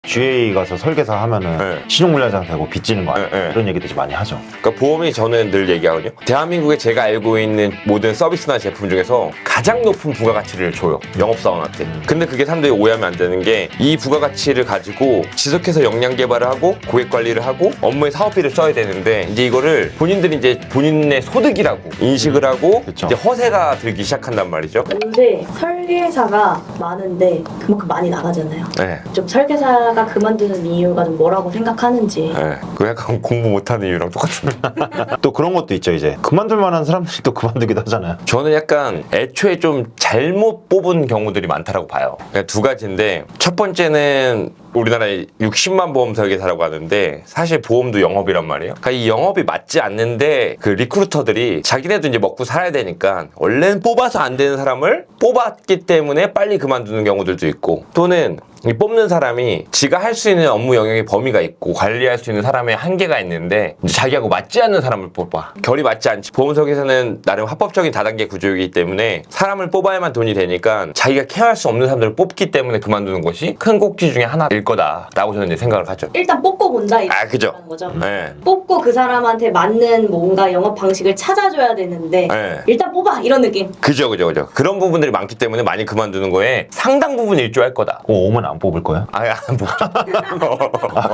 GA 가서 설계사 하면은 네. 신용불량자 되고 빚지는 거 아니야? 네. 이런 얘기들 많이 하죠. 그러니까 보험이 저는 늘 얘기하거든요. 대한민국에 제가 알고 있는 모든 서비스나 제품 중에서 가장 높은 부가가치를 줘요. 영업사원한테. 근데 그게 사람들이 오해하면 안 되는 게 이 부가가치를 가지고 지속해서 역량 개발을 하고 고객 관리를 하고 업무에 사업비를 써야 되는데 이제 이거를 본인들이 이제 본인의 소득이라고 인식을 하고 그쵸. 이제 허세가 들기 시작한단 말이죠. 근데 설계사가 많은데 그만큼 많이 나가잖아요. 네. 좀 설계사가 그만두는 이유가 좀 뭐라고 생각하는지. 네. 그 약간 공부 못하는 이유랑 똑같은. 또 그런 것도 있죠. 이제 그만둘 만한 사람들이 또 그만두기도 하잖아요. 저는 약간 애초에 좀 잘못 뽑은 경우들이 많다라고 봐요. 그러니까 두 가지인데 첫 번째는 우리나라에 60만 보험 설계사라고 하는데 사실 보험도 영업이란 말이에요. 그러니까 이 영업이 맞지 않는데 그 리크루터들이 자기네도 이제 먹고 살아야 되니까 원래는 뽑아서 안 되는 사람을 뽑았기 때문에 빨리 그만두는 경우들도 있고 또는 이 뽑는 사람이 지가 할 수 있는 업무 영역의 범위가 있고 관리할 수 있는 사람의 한계가 있는데 이제 자기하고 맞지 않는 사람을 뽑아. 결이 맞지 않지. 보험 설계사는 나름 합법적인 다단계 구조이기 때문에 사람을 뽑아야만 돈이 되니까 자기가 케어할 수 없는 사람들을 뽑기 때문에 그만두는 것이 큰 꼭지 중에 하나일 거다라고 저는 이제 생각을 하죠. 일단 뽑고 본다 그죠. 이런 거죠. 네. 뽑고 그 사람한테 맞는 뭔가 영업 방식을 찾아줘야 되는데 네. 일단 뽑아 이런 느낌. 그죠. 그런 부분들이 많기 때문에 많이 그만두는 거에 상당 부분 일조할 거다. 오면 안 뽑을 거야? 안 뽑죠.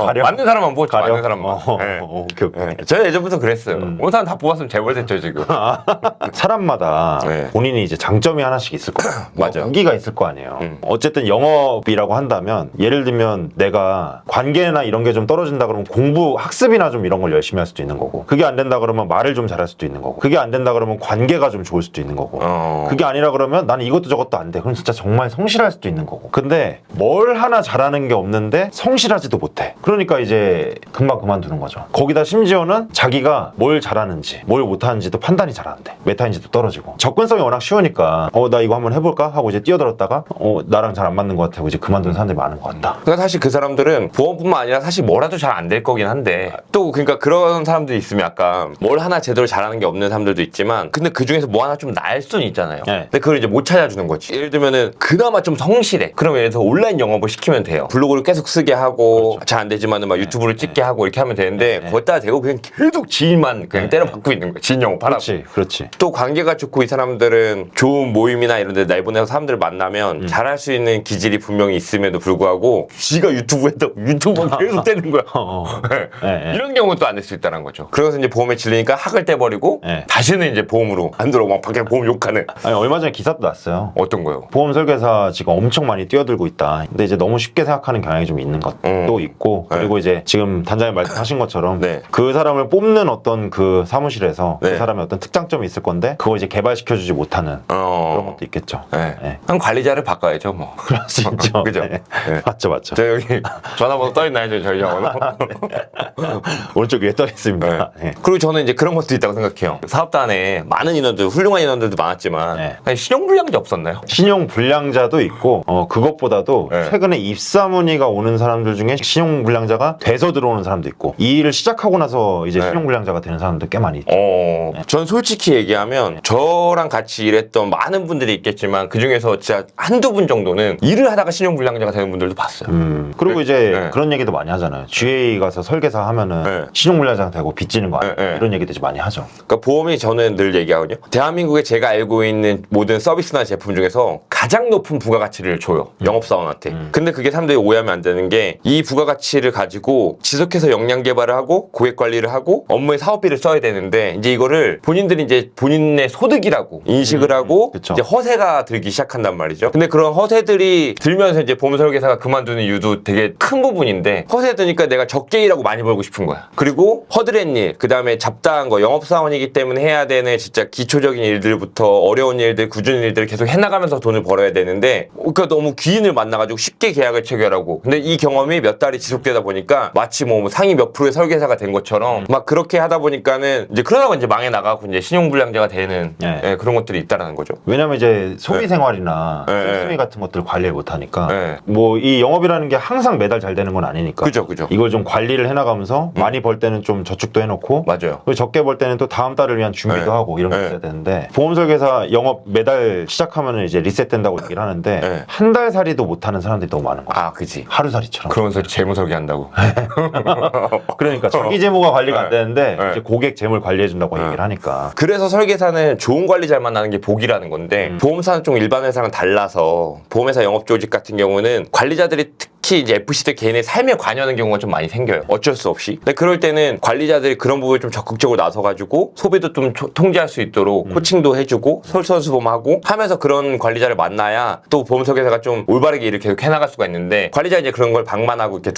가려? 맞는 사람만 뽑죠. 가려? 맞는 사람만. 네. 오케이. 네. 저는 예전부터 그랬어요. 오는 사람 다 뽑았으면 재벌됐죠 지금. 사람마다 네. 본인이 이제 장점이 하나씩 있을 거예요. 맞아요. 무기가 있을 거 아니에요. 어쨌든 영업이라고 한다면 예를 들면 내가 관계나 이런 게 좀 떨어진다 그러면 공부, 학습이나 좀 이런 걸 열심히 할 수도 있는 거고 그게 안 된다 그러면 말을 좀 잘할 수도 있는 거고 그게 안 된다 그러면 관계가 좀 좋을 수도 있는 거고 그게 아니라 그러면 나는 이것도 저것도 안 돼. 그럼 진짜 정말 성실할 수도 있는 거고 근데 뭘 하나 잘하는 게 없는데 성실하지도 못해. 그러니까 이제 금방 그만두는 거죠. 거기다 심지어는 자기가 뭘 잘하는지 뭘 못하는지도 판단이 잘 안 돼. 메타인지도 떨어지고 접근성이 워낙 쉬우니까 나 이거 한번 해볼까 하고 이제 뛰어들었다가 나랑 잘 안 맞는 것 같아 이제 그만두는 사람들이 많은 것 같다. 그러니까 사실 그 사람들은 보험뿐만 아니라 사실 뭐라도 잘 안 될 거긴 한데 또 그러니까 그런 사람들이 있으면 약간 뭘 하나 제대로 잘하는 게 없는 사람들도 있지만 근데 그 중에서 뭐 하나 좀 나을 수는 있잖아요. 네. 근데 그걸 이제 못 찾아주는 거지. 예를 들면은 그나마 좀 성실해. 그러면 예를 들어서 온라인 영업을 시키면 돼요. 블로그를 계속 쓰게 하고 잘 안 되지만은 막 유튜브를 찍게 하고 이렇게 하면 되는데 거기다 대고 그냥 계속 지인만 그냥 때려박고 있는 거야. 지인 영업하라고. 그렇지. 또 관계가 좋고 이 사람들은 좋은 모임이나 이런 데 내보내서 사람들을 만나면 잘할 수 있는 기질이 분명히 있음에도 불구하고 지가 유튜브에다 유튜버 계속 떼는 거야. 네. 이런 경우는 또 안 될 수 있다는 거죠. 그래서 이제 보험에 질리니까 학을 떼버리고 네. 다시는 이제 보험으로 안 들어오고 막 밖에 보험 욕하는. 아니 얼마 전에 기사도 났어요. 어떤 거요? 보험 설계사 지금 엄청 많이 뛰어들고 있다. 근데 이제 너무 쉽게 생각하는 경향이 좀 있는 것도 있고 그리고 이제 지금 단장님 말씀하신 것처럼 네. 그 사람을 뽑는 어떤 그 사무실에서 네. 그 사람의 어떤 특장점이 있을 건데 그걸 이제 개발시켜주지 못하는 그런 것도 있겠죠. 네. 네. 그럼 관리자를 바꿔야죠 뭐. 그럴 수 있죠. 그죠? 네. 네. 맞죠. 저 여기 전화번호 떠있나요? 저희 전화번호? 오른쪽 위에 떠 있습니다. 네. 그리고 저는 이제 그런 것도 있다고 생각해요. 사업단에 많은 인원들, 훌륭한 인원들도 많았지만 네. 아니, 신용불량자 없었나요? 신용 불량자도 있고 그것보다도 네. 최근에 입사 문의가 오는 사람들 중에 신용 불량자가 돼서 들어오는 사람도 있고 이 일을 시작하고 나서 이제 네. 신용 불량자가 되는 사람도 꽤 많이 있죠. 전 솔직히 얘기하면 저랑 같이 일했던 많은 분들이 있겠지만 그 중에서 진짜 한두 분 정도는 일을 하다가 신용불량자가 되는 분들도 봤어요. 그리고 이제 네. 그런 얘기도 많이 하잖아요. GA 가서 설계사 하면은 네. 신용 불량자 되고 빚지는 거 아니야? 네. 이런 얘기도 많이 하죠. 그러니까 보험이 저는 늘 얘기하거든요. 대한민국에 제가 알고 있는 모든 서비스나 제품 중에서 가장 높은 부가가치를 줘요. 영업사원한테. 근데 그게 사람들이 오해하면 안 되는 게 이 부가가치를 가지고 지속해서 역량 개발을 하고 고객 관리를 하고 업무에 사업비를 써야 되는데 이제 이거를 본인들이 이제 본인의 소득이라고 인식을 하고 그쵸. 이제 허세가 들기 시작한단 말이죠. 근데 그런 허세들이 들면서 이제 보험 설계사가 그만두는 이유도 되게 큰 부분인데 허세 드니까 내가 적게 일하고 많이 벌고 싶은 거야. 그리고 허드렛 일, 그 다음에 잡다한 거, 영업사원이기 때문에 해야 되는 진짜 기초적인 일들부터 어려운 일들, 굳은 일들을 계속 해나가면서 돈을 벌어야 되는데 그러니까 너무 귀인을 만나가지고 쉽게 계약을 체결하고 근데 이 경험이 몇 달이 지속되다 보니까 마치 뭐 상위 몇 프로의 설계사가 된 것처럼 막 그렇게 하다 보니까는 이제 그러다가 이제 망해 나가고 이제 신용불량자가 되는 네. 예, 그런 것들이 있다라는 거죠. 왜냐면 이제 소비 생활이나 네. 실수미 같은 것들 관리를 못 하니까 네. 뭐 이 영업이라는 게 항상 매달 잘 되는 건 아니니까 그죠. 이걸 좀 관리를 해나가면서 많이 벌 때는 좀 저축도 해놓고 맞아요. 그리고 적게 벌 때는 또 다음 달을 위한 준비도 네. 하고 이런 게 네. 있어야 되는데 보험 설계사 영업 매달 시작하면은 이제 리셋된다고 얘기를 하는데 네. 한 달 살이도 못 하는 사람 사람들이 너무 많은 거야. 아, 그지. 하루살이처럼. 그러면서 재무 설계한다고. 그러니까 자기 재무가 관리가 안 네. 되는데 네. 이제 고객 재무를 관리해준다고 얘기를 하니까. 그래서 설계사는 좋은 관리자를 만나는 게 복이라는 건데 보험사는 좀 일반 회사랑 달라서 보험회사 영업조직 같은 경우는 관리자들이 특히 이제 FC들 개인의 삶에 관여하는 경우가 좀 많이 생겨요. 어쩔 수 없이. 근데 그럴 때는 관리자들이 그런 부분에 좀 적극적으로 나서가지고 소비도 좀 통제할 수 있도록 코칭도 해주고 솔선수범하고 하면서 그런 관리자를 만나야 또 보험 설계사가 좀 올바르게 일을 계속 해나갈 수가 있는데 관리자 이제 그런 걸 방만하고 이렇게